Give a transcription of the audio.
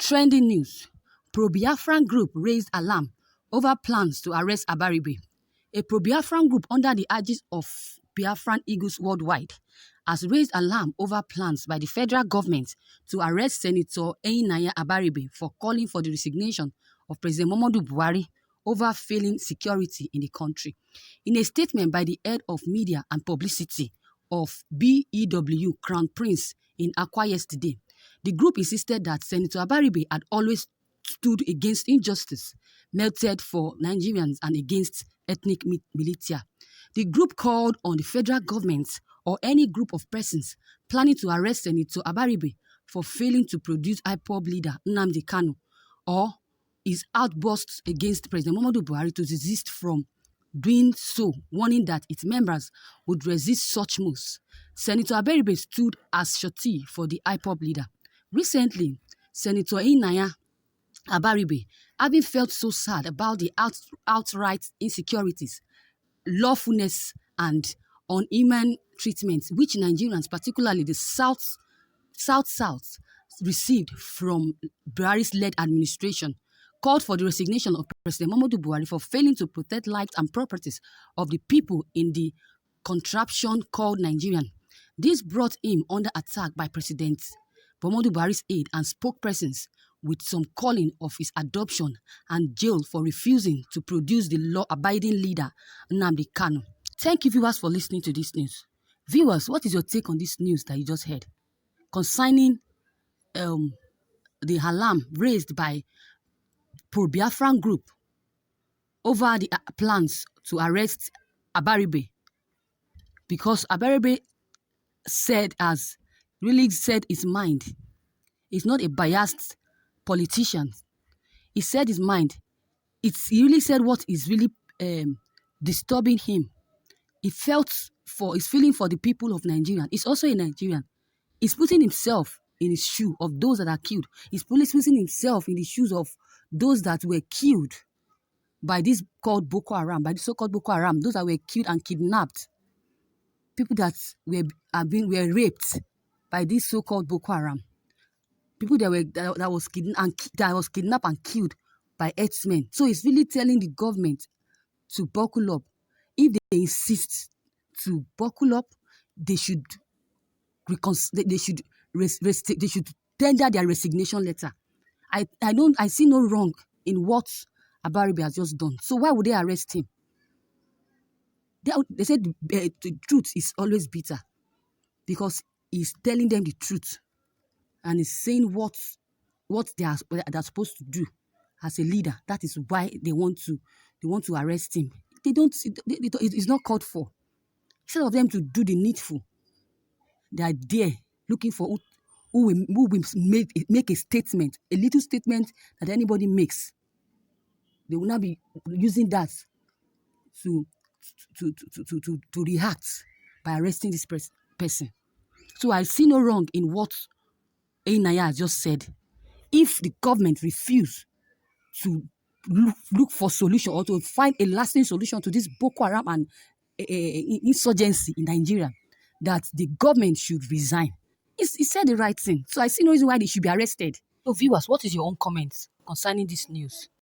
Trending news. Pro-Biafran group raised alarm over plans to arrest Abaribe. A pro-Biafran group under the aegis of Biafran Eagles Worldwide has raised alarm over plans by the federal government to arrest Senator Enyinnaya Abaribe for calling for the resignation of President Muhammadu Buhari over failing security in the country. In a statement by the head of media and publicity of BEW Crown Prince in Akwa yesterday, the group insisted that Senator Abaribe had always stood against injustice meted for Nigerians and against ethnic militia. The group called on the federal government or any group of persons planning to arrest Senator Abaribe for failing to produce IPOB leader Nnamdi Kanu or his outbursts against President Muhammadu Buhari to desist from doing so, warning that its members would resist such moves. Senator Abaribe stood as surety for the IPOB leader. Recently, Senator Enyinnaya Abaribe, having felt so sad about the outright insecurities, lawfulness, and inhuman treatment which Nigerians, particularly the South, received from Buhari's-led administration, called for the resignation of President Muhammadu Buhari for failing to protect lives and properties of the people in the contraption called Nigerian. This brought him under attack by President Muhammadu Buhari's aide and spokespersons, with some calling of his adoption and jail for refusing to produce the law-abiding leader, Nnamdi Kanu. Thank you, viewers, for listening to this news. Viewers, what is your take on this news that you just heard concerning the alarm raised by pro-Biafran group over the plans to arrest Abaribe? Because Abaribe really said his mind. He's not a biased politician. He said his mind. He really said what is really disturbing him. He's feeling for the people of Nigeria. He's also a Nigerian. He's putting himself in his shoe of those that are killed. He's putting himself in the shoes of those that were killed by this called Boko Haram, by the so-called Boko Haram, those that were killed and kidnapped. People that were raped by this so-called Boko Haram. People that was kidnapped and killed by herdsmen. So it's really telling the government to buckle up. If they insist to buckle up, they should tender their resignation letter. I see no wrong in what Abaribe has just done. So why would they arrest him? They said the truth is always bitter because he's telling them the truth. And is saying what they're supposed to do as a leader. That is why they want to arrest him. It's not called for. Instead of them to do the needful, they are there looking for who will make a statement, a little statement that anybody makes. They will not be using that to react by arresting this person. So I see no wrong in what Enyinnaya has just said. If the government refuse to look for solution or to find a lasting solution to this Boko Haram and insurgency in Nigeria, that the government should resign. He said the right thing. So I see no reason why they should be arrested. So viewers, what is your own comments concerning this news?